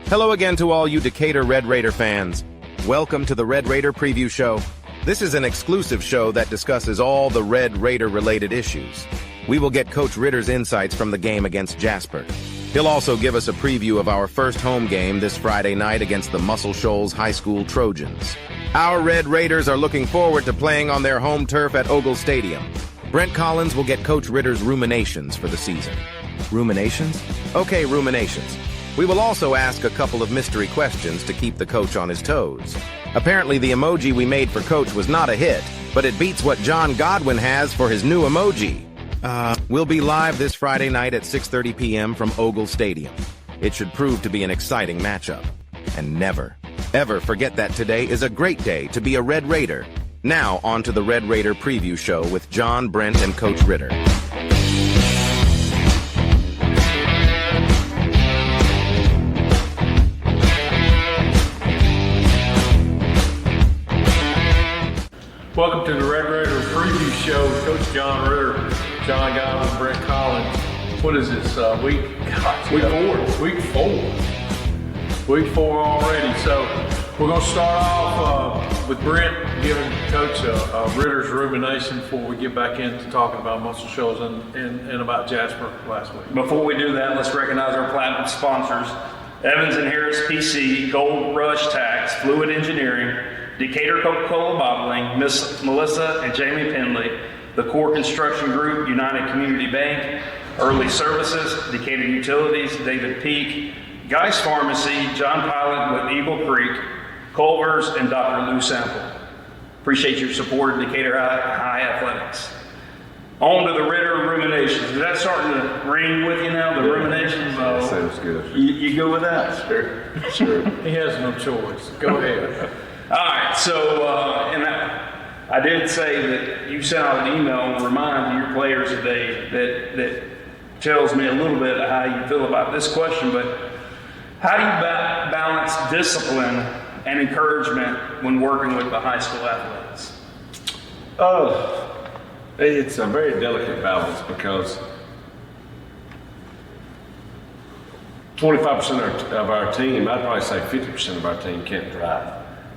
Hello again to all you Decatur Red Raider fans. Welcome to the Red Raider Preview Show. This is an exclusive show that discusses all the Red Raider-related issues. We will get Coach Ritter's insights from the game against Jasper. He'll also give us a preview of our first home game this Friday night against the Muscle Shoals High School Trojans. Our Red Raiders are looking forward to playing on their home turf at Ogle Stadium. Brent Collins will get Coach Ritter's ruminations for the season. Ruminations? Okay, ruminations. We will also ask a couple of mystery questions to keep the coach on his toes. Apparently, the emoji we made for Coach was not a hit, but it beats what John Godwin has for his new emoji. We'll be live this Friday night at 6:30 p.m. from Ogle Stadium. It should prove to be an exciting matchup. And never, ever forget that today is a great day to be a Red Raider. Now, on to the Red Raider Preview Show with John, Brent, and Coach Ritter. Welcome to the Red Raider Preview Show with Coach John Ritter, John Godwin, Brent Collins. What is this, week four already. So we're going to start off with Brent giving Coach Ritter's rumination before we get back into talking about Muscle Shoals and about Jasper last week. Before we do that, let's recognize our platinum sponsors: Evans and Harris PC, Gold Rush Tax, Fluid Engineering, Decatur Coca-Cola Bottling, Miss Melissa and Jamie Penley, the Core Construction Group, United Community Bank, Early Services, Decatur Utilities, David Peak, Geist Pharmacy, John Pilot with Eagle Creek, Culver's, and Dr. Lou Sample. Appreciate your support of Decatur High Athletics. On to the Ritter ruminations. Is that starting to ring with you now, the ruminations? That sounds good. You go with that? Sure. He has no choice. Go ahead. All right, so I did say that you sent out an email and remind your players today that tells me a little bit of how you feel about this question, but how do you balance discipline and encouragement when working with the high school athletes? It's a very delicate balance because 25% of our team, I'd probably say 50% of our team can't drive.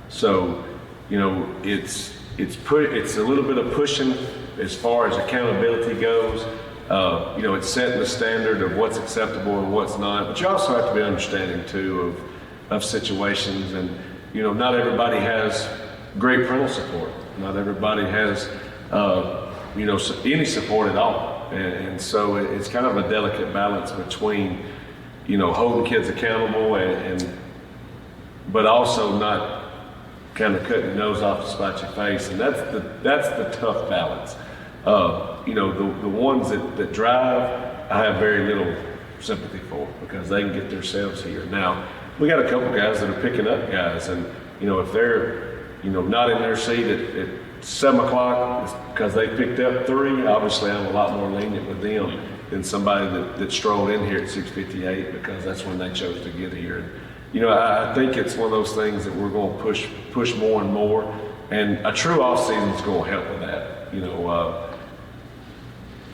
So, it's a little bit of pushing as far as accountability goes. It's setting the standard of what's acceptable and what's not. But you also have to be understanding too of situations, and not everybody has great parental support. Not everybody has any support at all, and so it's kind of a delicate balance between holding kids accountable but also not kind of cutting your nose off to spite your face, and that's the tough balance. The ones that drive, I have very little sympathy for because they can get themselves here. Now, we got a couple guys that are picking up guys, and if they're not in their seat at 7 o'clock because they picked up 3, obviously I'm a lot more lenient with them than somebody that strolled in here at 6:58 because that's when they chose to get here. I think it's one of those things that we're going to push more and more, and a true off season is going to help with that.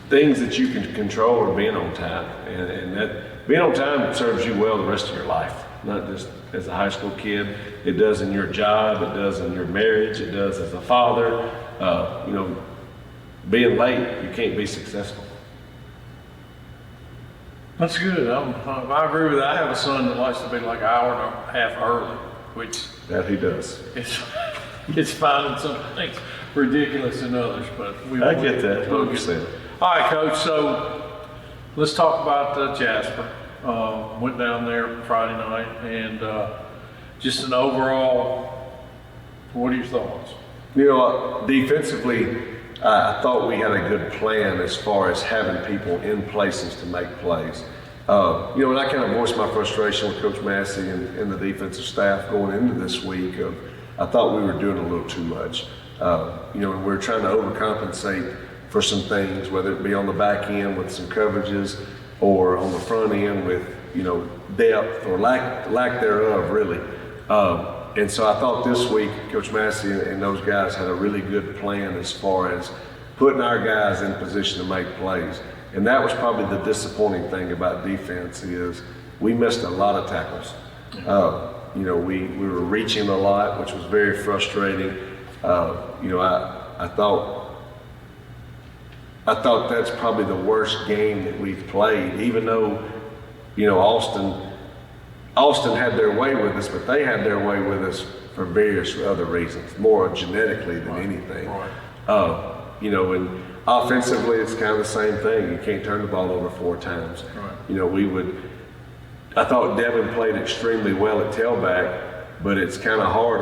Things that you can control are being on time, and that being on time serves you well the rest of your life, not just as a high school kid. It does in your job, it does in your marriage, it does as a father. Being late, you can't be successful. That's good. I agree with that. I have a son that likes to be like an hour and a half early, which that he does. It's fine in some things, ridiculous in others, but I get that. 100%. All right, Coach. So let's talk about Jasper. Went down there Friday night, and just an overall. What are your thoughts? Defensively, I thought we had a good plan as far as having people in places to make plays. And I kind of voiced my frustration with Coach Massey and the defensive staff going into this week. I thought we were doing a little too much. And we're trying to overcompensate for some things, whether it be on the back end with some coverages or on the front end with, depth or lack thereof, really. And so I thought this week, Coach Massey and those guys had a really good plan as far as putting our guys in position to make plays. And that was probably the disappointing thing about defense is we missed a lot of tackles. You know, we were reaching a lot, which was very frustrating. You know, I thought that's probably the worst game that we've played, even though, you know, Austin had their way with us, but they had their way with us for various other reasons, more genetically than anything. Right. You know, and offensively, it's kind of the same thing. You can't turn the ball over 4 times. Right. You know, I thought Devin played extremely well at tailback, but it's kind of hard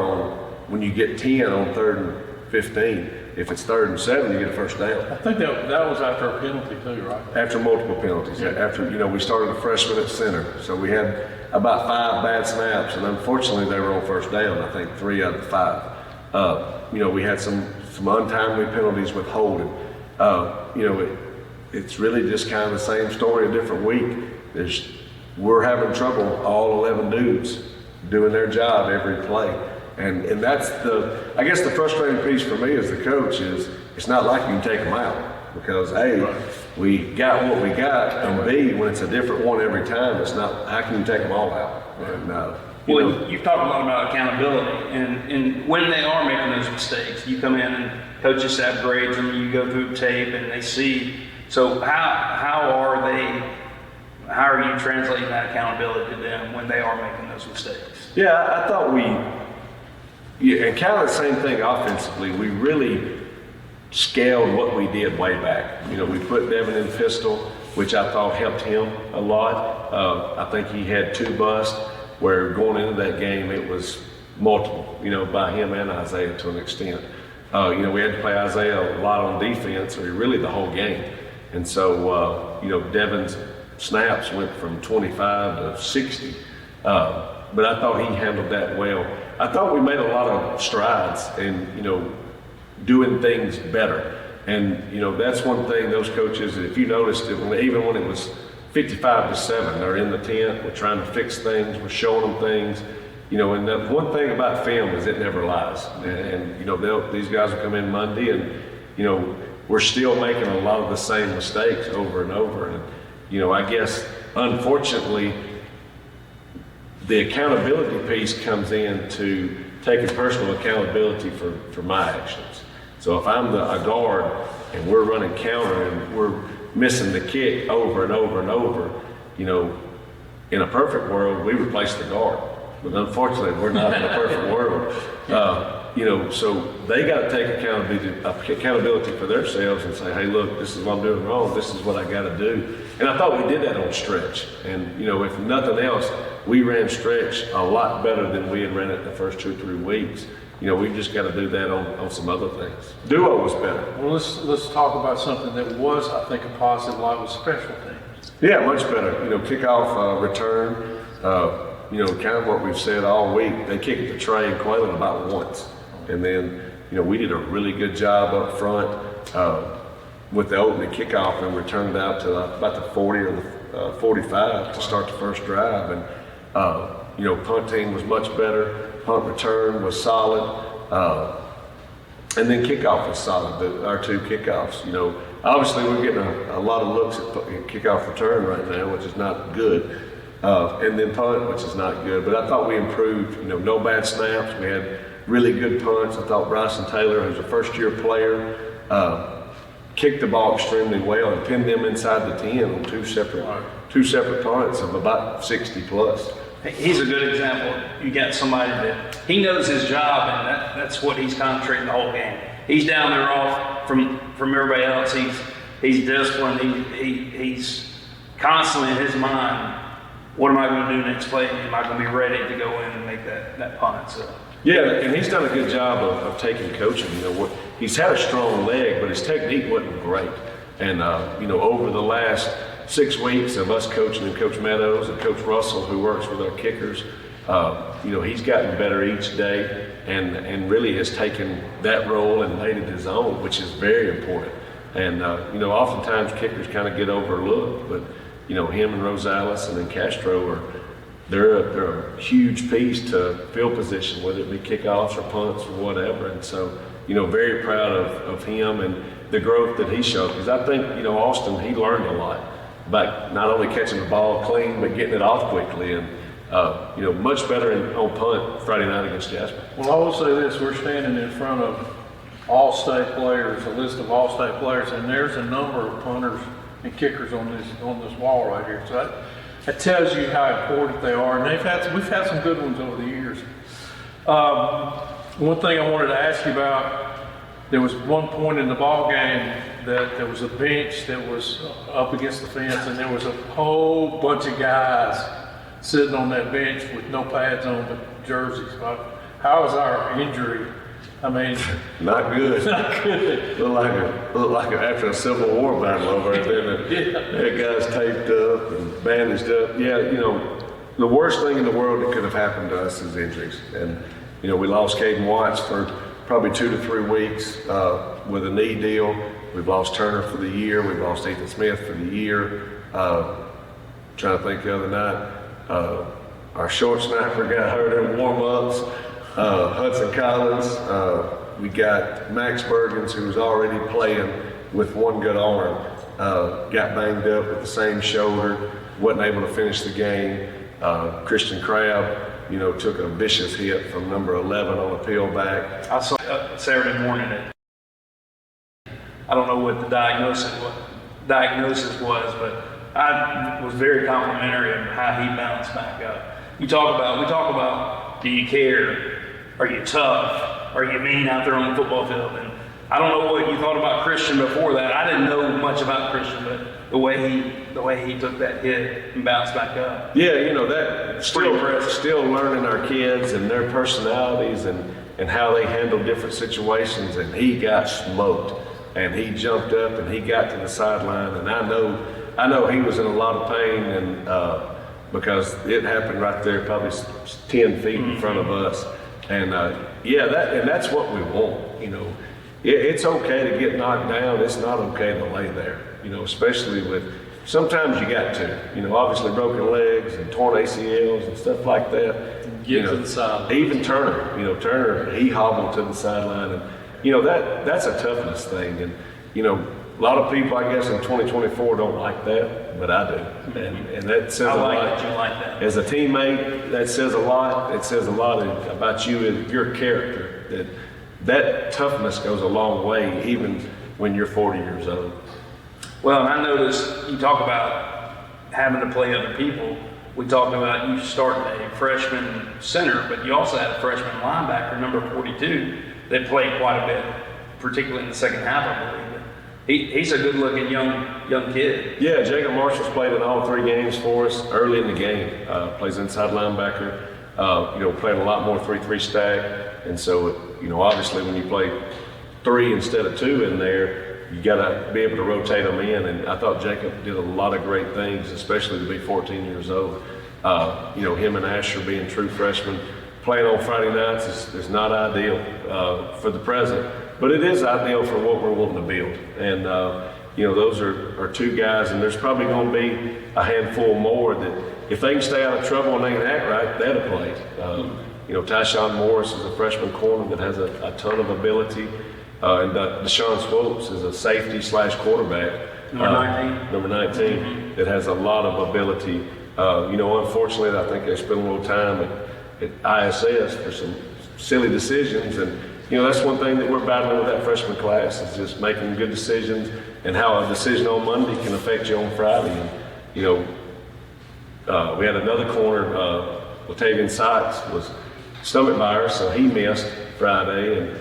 when you get 10 on 3rd and 15. If it's 3rd and 7, you get a first down. I think that was after a penalty too, right? After multiple penalties. Yeah. After, you know, we started a freshman at center, so we had about 5 bad snaps, and unfortunately they were on first down, I think 3 out of 5. You know, we had some untimely penalties with holding. You know, it's really just kind of the same story, a different week. We're having trouble, all 11 dudes doing their job every play. And that's I guess the frustrating piece for me as the coach is it's not like you can take them out, because A, we got what we got, and B, when it's a different one every time, it's not, how can you take them all out? And, You've talked a lot about accountability, and when they are making those mistakes, you come in and coaching staff grades them, you go through tape and they see. So how are you translating that accountability to them when they are making those mistakes? Yeah, I thought and kind of the same thing offensively. We really scaled what we did way back. You know, we put Devin in pistol, which I thought helped him a lot. I think he had 2 busts, where going into that game it was multiple, you know, by him and Isaiah to an extent. You know, we had to play Isaiah a lot on defense, or really the whole game. And so, you know, Devin's snaps went from 25 to 60. But I thought he handled that well. I thought we made a lot of strides in, you know, doing things better. And, you know, that's one thing those coaches, if you noticed it, even when it was 55-7, they're in the tent, we're trying to fix things, we're showing them things. You know, and the one thing about film is it never lies. And you know, these guys will come in Monday and, you know, we're still making a lot of the same mistakes over and over. And, you know, I guess, unfortunately, the accountability piece comes in to taking personal accountability for my actions. So if I'm a guard and we're running counter and we're missing the kick over and over and over, you know, in a perfect world, we replace the guard. But unfortunately, we're not in a perfect world. You know, so they got to take accountability for themselves and say, hey, look, this is what I'm doing wrong. This is what I got to do. And I thought we did that on stretch. And, you know, if nothing else, we ran stretch a lot better than we had ran it the first 2 or 3 weeks. You know, we've just got to do that on some other things. Duo was better. Well, let's talk about something that was, I think, a positive light with special teams. Yeah, much better. You know, kickoff return, you know, kind of what we've said all week. They kicked the Trey and Quaylen about once. And then, you know, we did a really good job up front with the opening kickoff and returned it out to about the 40 or the 45 to start the first drive. And, you know, punting was much better. Punt return was solid. And then kickoff was solid, our 2 kickoffs. You know, obviously we're getting a lot of looks at kickoff return right now, which is not good. And then punt, which is not good. But I thought we improved, you know, no bad snaps. We had really good punts. I thought Bryson Taylor, who's a first-year player, kicked the ball extremely well and pinned them inside the 10 on two separate punts of about 60 plus. He's a good example. You got somebody that he knows his job, and that's what he's concentrating the whole game. He's down there off from everybody else. He's disciplined. He's constantly in his mind, what am I going to do next play? Am I going to be ready to go in and make that punt? So. Yeah, and he's done a good job of taking coaching. You know, he's had a strong leg, but his technique wasn't great. And you know, over the last 6 weeks of us coaching and Coach Meadows and Coach Russell, who works with our kickers, you know, he's gotten better each day and really has taken that role and made it his own, which is very important. And you know, oftentimes kickers kind of get overlooked, but you know, him and Rosales and then Castro they're a huge piece to field position, whether it be kickoffs or punts or whatever. And so, you know, very proud of him and the growth that he showed. Because I think, you know, Austin, he learned a lot about not only catching the ball clean, but getting it off quickly. And, much better on punt Friday night against Jasper. Well, I will say this, we're standing in front of all-state players, a list of all-state players, and there's a number of punters and kickers on this wall right here. So that tells you how important they are, and we've had some good ones over the years. One thing I wanted to ask you about, there was one point in the ball game that there was a bench that was up against the fence, and there was a whole bunch of guys sitting on that bench with no pads on but jerseys. How is our injury? I mean, not good. Not good. Looked like after a Civil War battle over there. That guy's taped up and bandaged up. Yeah, the worst thing in the world that could have happened to us is injuries. And we lost Caden Watts for probably 2 to 3 weeks with a knee deal. We've lost Turner for the year. We've lost Ethan Smith for the year. Trying to think the other night, our short sniper got hurt in warm-ups. Hudson Collins, we got Max Bergens, who was already playing with one good arm, got banged up with the same shoulder, wasn't able to finish the game. Christian Crabb, took a vicious hit from number 11 on a peel back. I saw Saturday morning. I don't know what the diagnosis was, but I was very complimentary of how he bounced back up. We talk about, do you care? Are you tough? Are you mean out there on the football field? And I don't know what you thought about Christian before that. I didn't know much about Christian, but the way he took that hit and bounced back up. Yeah, that still learning our kids and their personalities and how they handle different situations. And he got smoked, and he jumped up and he got to the sideline. And I know he was in a lot of pain, and because it happened right there, probably 10 feet in front of us. And that's what we want. It's okay to get knocked down. It's not okay to lay there. Especially with, sometimes you got to. Obviously broken legs and torn ACLs and stuff like that. Get to the sideline. Even Turner. Turner, he hobbled to the sideline, and that's a toughness thing. And a lot of people, I guess, in 2024 don't like that, but I do. And that says a lot. I like that you like that. As a teammate, that says a lot. It says a lot about you and your character. That toughness goes a long way, even when you're 40 years old. Well, and I noticed you talk about having to play other people. We talked about you starting a freshman center, but you also had a freshman linebacker, number 42, that played quite a bit, particularly in the second half, I believe. He's a good-looking young kid. Yeah, Jacob Marshall's played in all 3 games for us early in the game. Plays inside linebacker. Playing a lot more 3-3 stack. And so, obviously when you play 3 instead of 2 in there, you got to be able to rotate them in. And I thought Jacob did a lot of great things, especially to be 14 years old. Him and Asher being true freshmen. Playing on Friday nights is not ideal for the present. But it is ideal for what we're wanting to build. And, those are 2 guys, and there's probably going to be a handful more that if they can stay out of trouble and they can act right, that'll play. Tyshawn Morris is a freshman corner that has a ton of ability. And Deshaun Swopes is a safety / quarterback. Number 19, that has a lot of ability. Unfortunately, I think they spent a little time at ISS for some silly decisions, and that's one thing that we're battling with that freshman class is just making good decisions and how a decision on Monday can affect you on Friday. And, we had another corner, Latavian Sykes was stomach virus, so he missed Friday. And,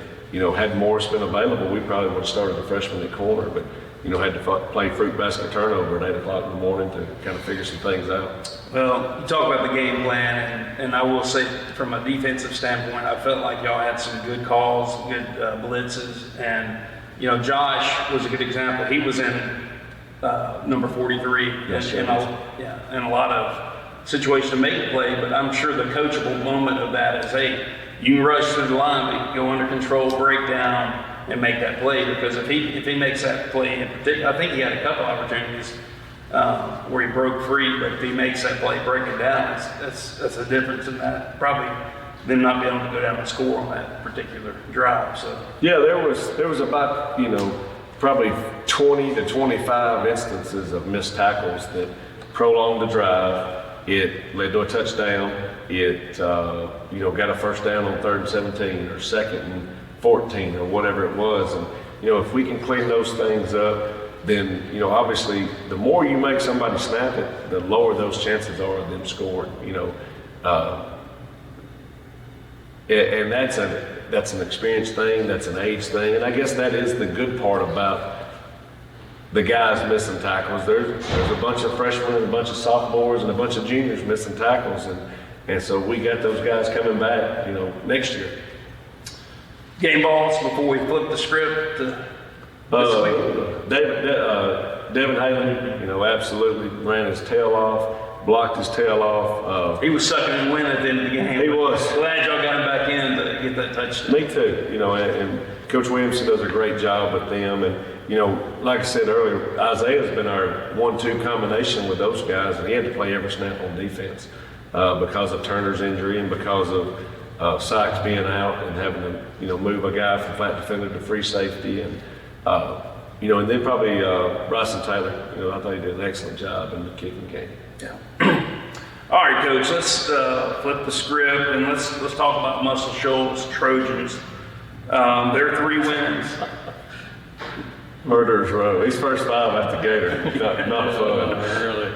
had Morris been available, we probably would have started the freshman at corner, but, had to play fruit basket turnover at 8 o'clock in the morning to kind of figure some things out. Well, you talk about the game plan, and I will say from a defensive standpoint, I felt like y'all had some good calls, good blitzes, and Josh was a good example. He was in number 43, yes, in a lot of situations to make a play. But I'm sure the coachable moment of that is, hey, you can rush through the line, go under control, break down, and make that play. Because if he makes that play, in particular, I think he had a couple opportunities where he broke free, but if he makes that play, break it down, that's a difference in that. Probably them not being able to go down and score on that particular drive. So yeah, there was about probably 20 to 25 instances of missed tackles that prolonged the drive. It led to a touchdown. It, got a first down on 3rd and 17 or 2nd and 14 or whatever it was. And, if we can clean those things up, then, obviously the more you make somebody snap it, the lower those chances are of them scoring, and that's an experience thing, that's an age thing. And I guess that is the good part about the guys missing tackles. There's a bunch of freshmen and a bunch of sophomores and a bunch of juniors missing tackles, and so we got those guys coming back, next year. Game balls before we flip the script this week. Devin Haley, absolutely ran his tail off, blocked his tail off. He was sucking and winning at the end of the game. He was. Glad y'all got him back in to get that touchdown. Me too. And Coach Williamson does a great job with them. And like I said earlier, Isaiah's been our 1-2 combination with those guys, and he had to play every snap on defense because of Turner's injury and because of Sykes being out and having to move a guy from flat defender to free safety, and and then probably Bryson Taylor. I thought he did an excellent job in the kicking game. Yeah. All right, Coach. Let's flip the script and let's talk about Muscle Shoals Trojans. Their 3 wins. Murderers Row. He's first 5 at the Gator. Not fun. Really.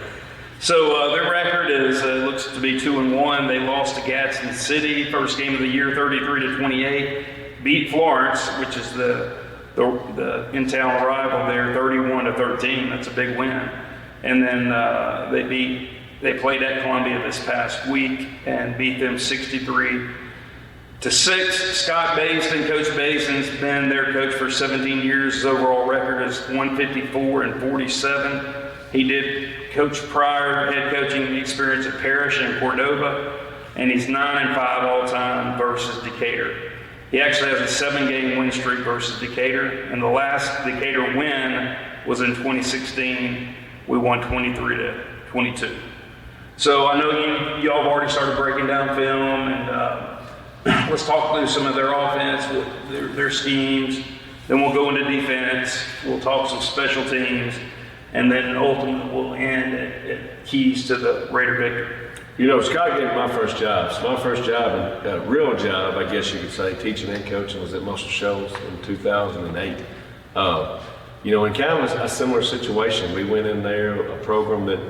So their record is looks to be 2-1. They lost to Gadsden City, first game of the year, 33-28. Beat Florence, which is the in-town rival there, 31-13. That's a big win. And then they played at Columbia this past week and beat them 63-6. Scott Basin, Coach Basin's been their coach for 17 years. His overall record is 154-47. He did coach prior head coaching experience at Parrish and Cordova, and he's 9-5 all time versus Decatur. He actually has a 7-game win streak versus Decatur, and the last Decatur win was in 2016. We won 23-22. So I know y'all have already started breaking down film, and let's talk through some of their offense, their schemes. Then we'll go into defense. We'll talk some special teams, and then ultimately we'll end at keys to the Raider victory. Scott gave me my first job. So my first job, real job, I guess you could say, teaching and coaching, was at Muscle Shoals in 2008. In kind of a similar situation. We went in there, a program that,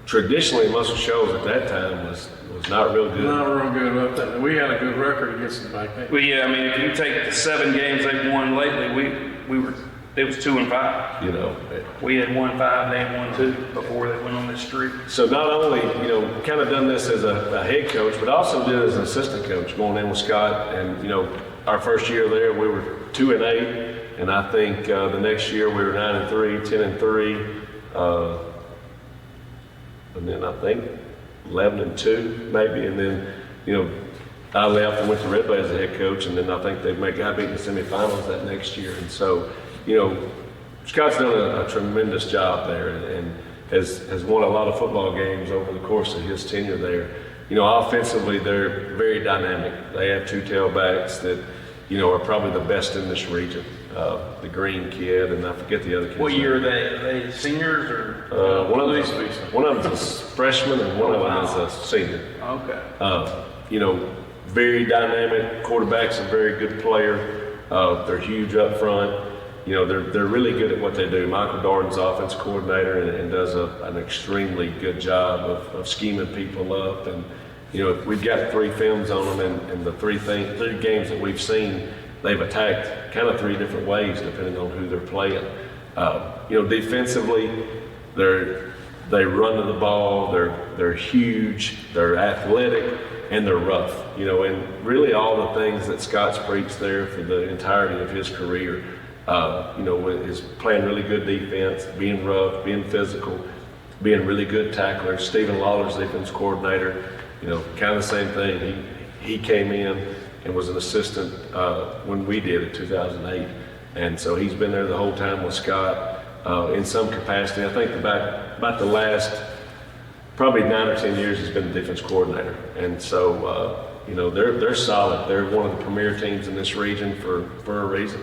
traditionally Muscle Shoals at that time was not real good. Not real good about that. We had a good record against them back then. Well, yeah, if you take the 7 games they've won lately, it was 2-5. We had won 5, they had won 2 before they went on this streak. So not only, kind of done this as a head coach, but also did it as an assistant coach, going in with Scott. And, our first year there, we were 2-8. And I think the next year we were 9-3, 10-3. And then I think 11-2 maybe. And then, I left and went to Red Bay as a head coach. And then I think got beat in the semifinals that next year. And so, Scott's done a tremendous job there and has won a lot of football games over the course of his tenure there. Offensively, they're very dynamic. They have 2 tailbacks that, are probably the best in this region. The green kid, and I forget the other kid. What year are they? Are they seniors or? One of them's a freshman and one of them is a senior. Okay. Very dynamic. Quarterback's a very good player. They're huge up front. They're really good at what they do. Michael Darden's offense coordinator and does an extremely good job of scheming people up. And we've got 3 films on them, and the 3 games that we've seen, they've attacked kind of 3 different ways depending on who they're playing. Defensively, they run to the ball. They're huge. They're athletic. And they're rough, and really all the things that Scott's preached there for the entirety of his career, is playing really good defense, being rough, being physical, being really good tacklers. Stephen Lawler's defense coordinator, kind of the same thing. He came in and was an assistant when we did in 2008, and so he's been there the whole time with Scott in some capacity. I think about the last probably 9 or 10 years he's been the defense coordinator, and so they're solid. They're one of the premier teams in this region for a reason.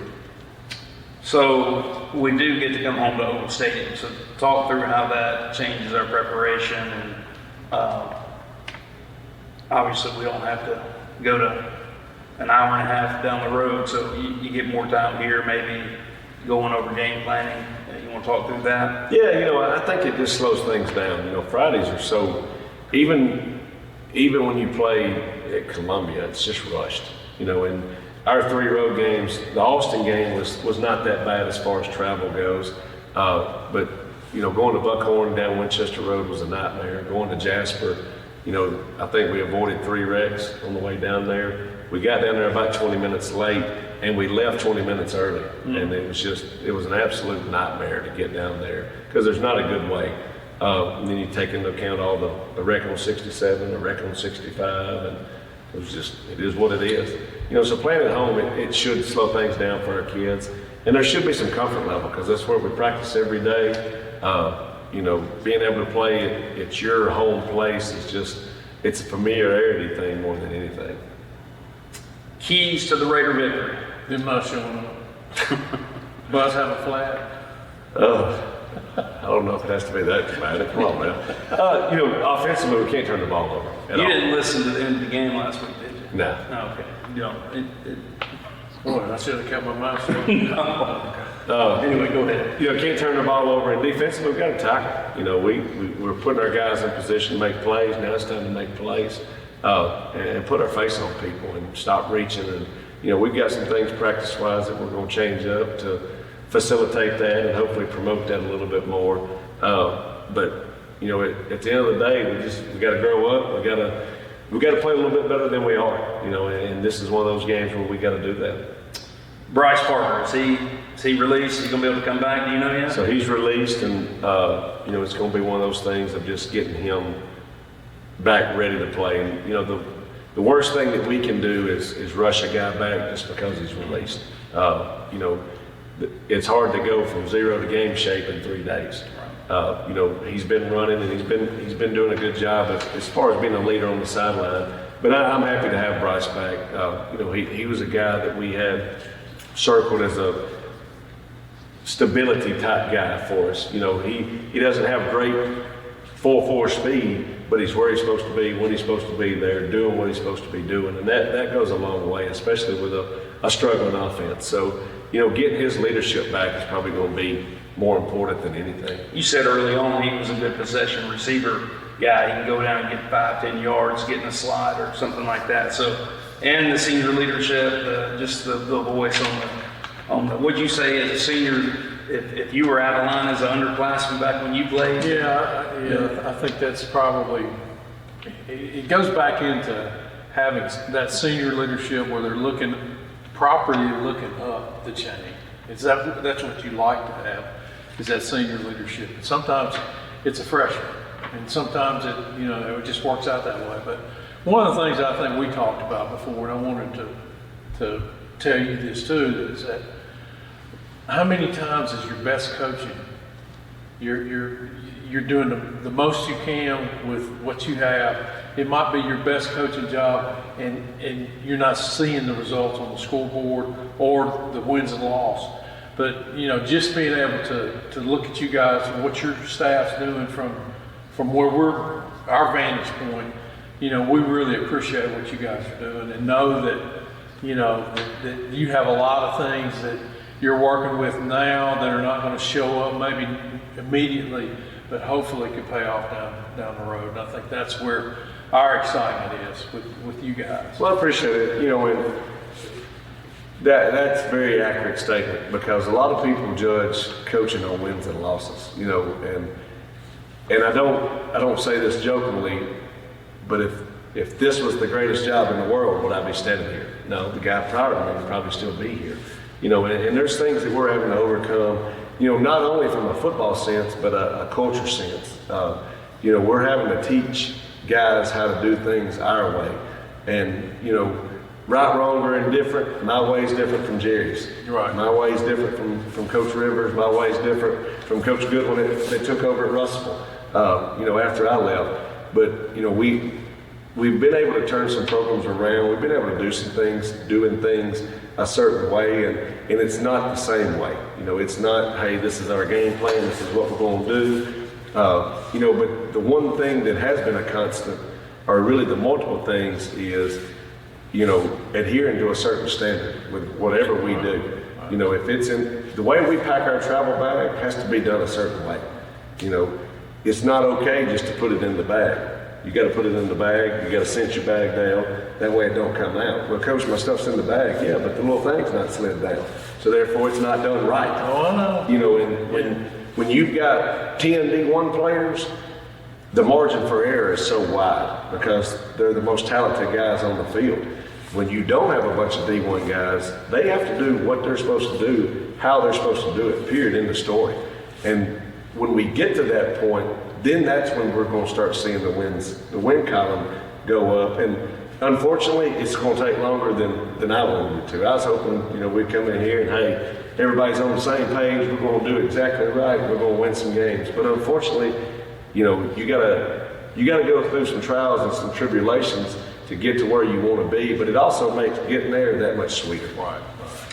So we do get to come home to Oval Stadium. So talk through how that changes our preparation and Obviously, we don't have to go to an hour and a half down the road, so you get more time here, maybe going over game planning. You want to talk through that? Yeah, I think it just slows things down. Fridays are so, even when you play at Columbia, it's just rushed. And our 3 road games, the Austin game was not that bad as far as travel goes, but going to Buckhorn down Winchester Road was a nightmare. Going to Jasper, I think we avoided 3 wrecks on the way down there. We got down there about 20 minutes late, and we left 20 minutes early. And it was an absolute nightmare to get down there because there's not a good way. And then you take into account all the wreck on 67, the wreck on 65, and it is what it is. So playing at home, it should slow things down for our kids. And there should be some comfort level because that's where we practice every day. Being able to play at your home place it's a familiarity thing more than anything. Keys to the Raider victory. Them not showing up. Buzz have a flat. I don't know if it has to be that dramatic. Come on, man. Offensively, we can't turn the ball over at all. You didn't listen to the end of the game last week, did you? No. Oh, okay. Boy, I should have kept my mouth shut. Anyway, go ahead. Can't turn the ball over. And defensively, we've got to tackle. We're putting our guys in position to make plays. Now it's time to make plays and put our face on people and stop reaching. And, we've got some things practice-wise that we're going to change up to facilitate that and hopefully promote that a little bit more. But at the end of the day, we got to grow up. We got to play a little bit better than we are. And this is one of those games where we got to do that. Bryce Parker, is he released? Is he going to be able to come back? Do you know yet? So he's released, and it's going to be one of those things of just getting him back ready to play. And the worst thing that we can do is rush a guy back just because he's released. It's hard to go from 0 to game shape in 3 days. He's been running and he's been doing a good job as far as being a leader on the sideline. But I'm happy to have Bryce back. He was a guy that we had circled as a stability type guy for us. He doesn't have great 4.4 speed, but he's where he's supposed to be, when he's supposed to be there, doing what he's supposed to be doing. And that goes a long way, especially with a struggling offense. So, getting his leadership back is probably going to be more important than anything. You said early on he was a good possession receiver guy. He can go down and get 5-10 yards, getting a slide or something like that. So, and the senior leadership, just the voice on the. Would you say as a senior, if you were out of line as an underclassman back when you played? Yeah, I think that's probably. It goes back into having that senior leadership where they're properly looking up the chain. That's what you like to have, is that senior leadership. And sometimes it's a freshman, and sometimes it just works out that way. But one of the things I think we talked about before, and I wanted to tell you this too, is that how many times is your best coaching? You're doing the most you can with what you have. It might be your best coaching job, and you're not seeing the results on the scoreboard or the wins and losses. But just being able to look at you guys and what your staff's doing from where our vantage point, we really appreciate what you guys are doing, and know that that you have a lot of things that you're working with now that are not going to show up maybe immediately, but hopefully could pay off down the road. And I think that's where our excitement is with you guys. Well, I appreciate it. And that's a very accurate statement, because a lot of people judge coaching on wins and losses. And I don't say this jokingly, but if this was the greatest job in the world, would I be standing here? No, the guy prior to me would probably still be here. And there's things that we're having to overcome, not only from a football sense, but a culture sense. We're having to teach guys how to do things our way. And, right, wrong, or indifferent, my way's different from Jerry's. Right. My way's different from Coach Rivers. My way's different from Coach Godwin that took over at Russell, after I left. But, we've been able to turn some programs around. We've been able to do some things, doing things a certain way, and it's not the same way. It's not, hey, this is our game plan, this is what we're going to do. But the one thing that has been a constant, or really the multiple things, is, adhering to a certain standard with whatever we do. If it's in, the way we pack our travel bag has to be done a certain way. It's not okay just to put it in the bag. You got to put it in the bag. You got to cinch your bag down. That way it don't come out. Well, coach, my stuff's in the bag. Yeah, but the little thing's not slid down. So therefore, it's not done right. Oh, I know. And when you've got 10 D1 players, the margin for error is so wide because they're the most talented guys on the field. When you don't have a bunch of D1 guys, they have to do what they're supposed to do, how they're supposed to do it, period, in the story. And when we get to that point, then that's when we're going to start seeing the win column go up. And unfortunately, it's going to take longer than I wanted it to. I was hoping, we'd come in here and, hey, everybody's on the same page. We're going to do exactly right. We're going to win some games. But unfortunately, you gotta go through some trials and some tribulations to get to where you want to be. But it also makes getting there that much sweeter. Right.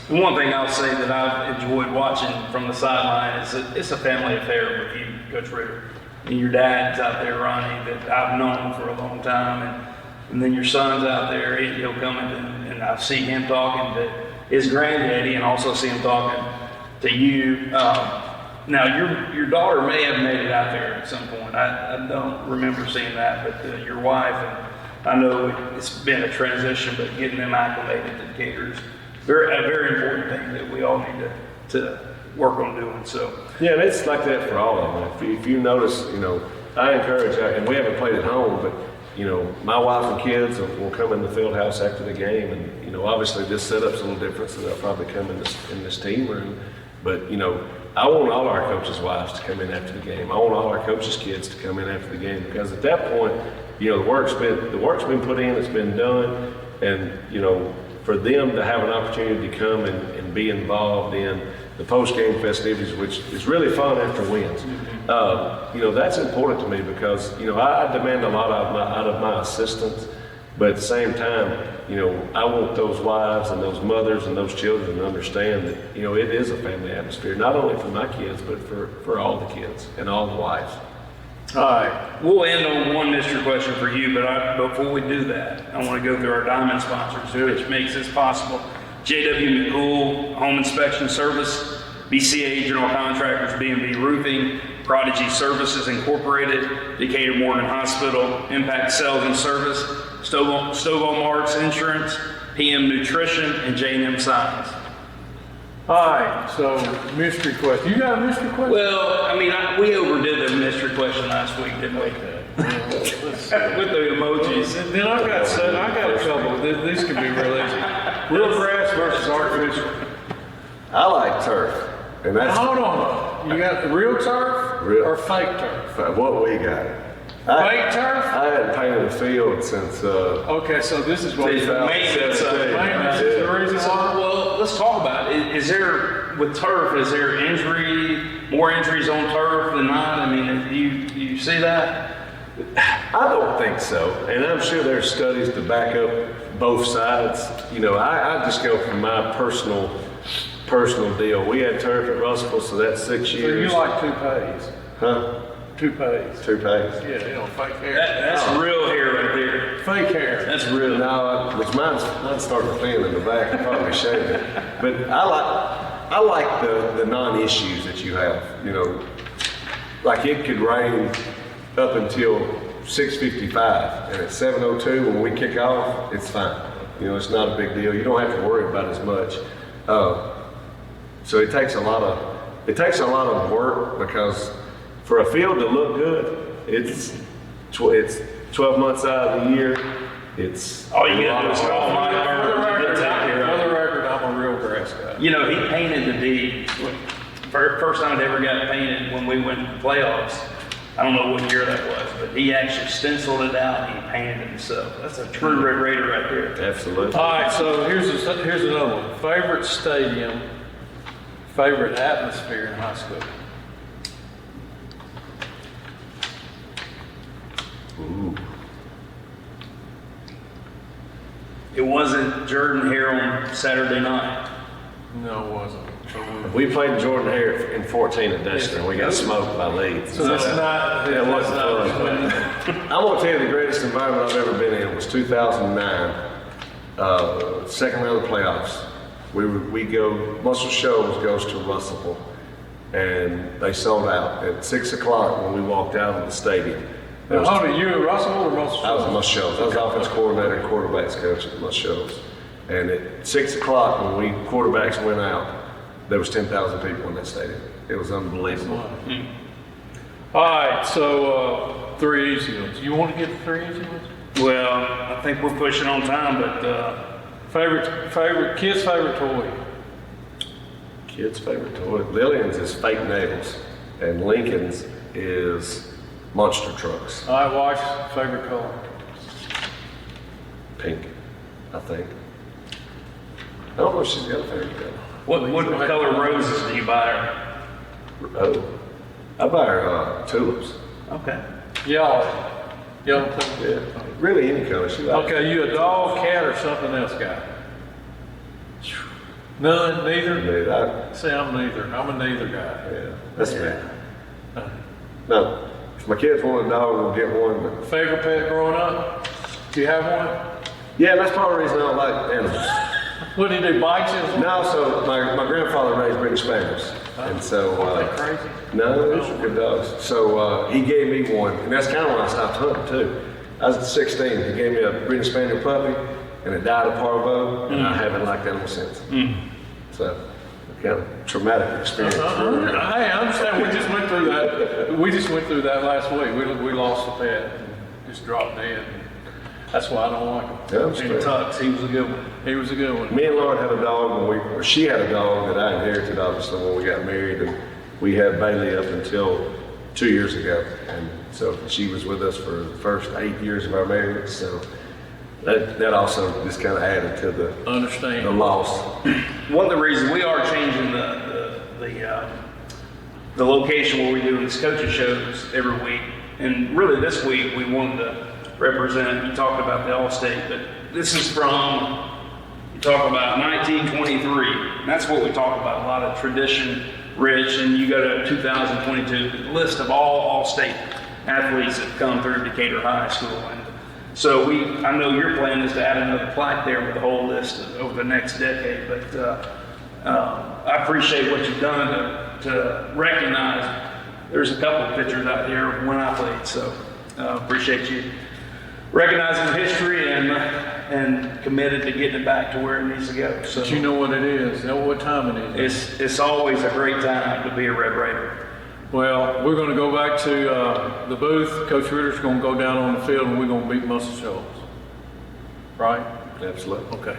The one thing I'll say that I've enjoyed watching from the sideline is that it's a family affair with you, Coach Ritter. And your dad's out there, Ronnie, that I've known for a long time, and then your son's out there. He'll come in and I see him talking to his granddaddy, and also see him talking to you. Now, your daughter may have made it out there at some point. I don't remember seeing that, but your wife, and I know it's been a transition, but getting them acclimated to Decatur is a very important thing that we all need to work on doing. So yeah, and it's like that for all of them. If you notice, I encourage, and we haven't played at home, but my wife and kids will come in the field house after the game, and obviously this setup's a little different, so they'll probably come in this team room. But I want all our coaches' wives to come in after the game. I want all our coaches' kids to come in after the game, because at that point, the work's been put in, it's been done, and for them to have an opportunity to come and be involved in the post-game festivities, which is really fun after wins. That's important to me because, I demand a lot out of my assistants, but at the same time, I want those wives and those mothers and those children to understand that, it is a family atmosphere, not only for my kids, but for all the kids and all the wives. All right, we'll end on one mystery question for you, but before we do that, I want to go through our diamond sponsors, which makes this possible. J.W. McCool Home Inspection Service, BCA General Contractors, B&B Roofing, Prodigy Services Incorporated, Decatur Morgan Hospital, Impact Sales and Service, Stovall Marks Insurance, PM Nutrition, and J&M Signs. All right, so mystery question. You got a mystery question? Well, we overdid the mystery question last week, didn't we? With the emojis. Then I got a couple. These could be real easy. Real grass versus artificial. I like turf. And that's Hold on. You got the real turf or fake turf? what we got. Fake turf? I hadn't painted a field since Okay, so this is what Maintenance. Maintenance is the reason why? Well, let's talk about it. Is there, with turf, is there more injuries on turf than not? Do you see that? I don't think so, and I'm sure there's studies to back up both sides. I just go from my personal deal. We had turf at Russell, so that's 6 years. So you like toupees? Huh? Toupees. Toupees. Yeah, fake hair. That's real hair right there. Fake hair. That's real. No, which mine's starting to thin in the back. I probably shaved it, but I like the non-issues that you have. Like it could rain up until 6:55, and at 7:02 when we kick off, it's fine. It's not a big deal. You don't have to worry about as much. So it takes a lot of work, because for a field to look good, it's 12 months out of the year. It's all you got to do is call my For the record, I'm a real grass guy. He painted the D. First time it ever got painted when we went to the playoffs. I don't know what year that was, but he actually stenciled it out and he painted it himself. That's a true Red Raider right there. Absolutely. All right, so here's another one. Favorite stadium, favorite atmosphere in high school? Ooh. It wasn't Jordan here on Saturday night. No, it wasn't. We played Jordan Hare in 14 at Dexter, and we got smoked by Leeds. So that's not. It wasn't fun. I'm going to tell you the greatest environment I've ever been in was 2009, second round of the playoffs. We go, Muscle Shoals goes to Russellville, and they sold out at 6 o'clock when we walked out of the stadium. Now, hold on, you at Russellville or Muscle Shoals? I was at Muscle Shoals. I was offense coordinator and quarterbacks coach at Muscle Shoals. And at 6 o'clock when we quarterbacks went out, there was 10,000 people in that stadium. It was unbelievable. All right, so 3 easy ones. You want to get the 3 easy ones? Well, I think we're pushing on time, but kid's favorite toy. Kid's favorite toy. Lillian's is fake nails, and Lincoln's is monster trucks. All right, wife's favorite color. Pink, I think. I don't know if she's got a favorite color. what color roses do you buy her? Oh, I buy her tulips. Okay. Yellow color. Yeah, really any color she likes. Okay, you a dog, cat, or something else guy? None, neither? See, I'm neither. I'm a neither guy. Yeah, that's me. No, if my kids want a dog, we'll get one. But Favorite pet growing up? Do you have one? yeah, that's part of the reason I don't like animals. What do you do, bites you? No, so my grandfather raised British Spaniels, and so Aren't they crazy? no, those are good dogs. So he gave me one, and that's kind of when I stopped hunting too. I was 16. He gave me a British Spaniel puppy, and it died of parvo, and I haven't liked animals since. So, kind of traumatic experience. Hey, I understand. We just went through that. We just went through that last week. We lost a pet, and just dropped dead. That's why I don't like him. Yeah, that's And fair. Tux, he was a good one. He was a good one. Me and Lauren had a dog or she had a dog that I inherited obviously when we got married, and we had Bailey up until 2 years ago, and so she was with us for the first 8 years of our marriage. So that also just kind of added to the loss. One of the reasons we are changing the location where we do these coaching shows every week, and really this week we wanted to represent. You talked about the All-State, but this is from, you talk about 1923. And that's what we talk about, a lot of tradition rich, and you go to 2022, the list of all All-State athletes that come through Decatur High School. And so I know your plan is to add another plaque there with the whole list over the next decade, but I appreciate what you've done to recognize. There's a couple of pictures out here of when I played, so appreciate you recognizing the history and committed to getting it back to where it needs to go. So But you know what it is. You know what time it is. it's always a great time to be a Red Raider. Well, we're going to go back to the booth. Coach Ritter's going to go down on the field, and we're going to beat Muscle Shoals. Right? Absolutely. Okay.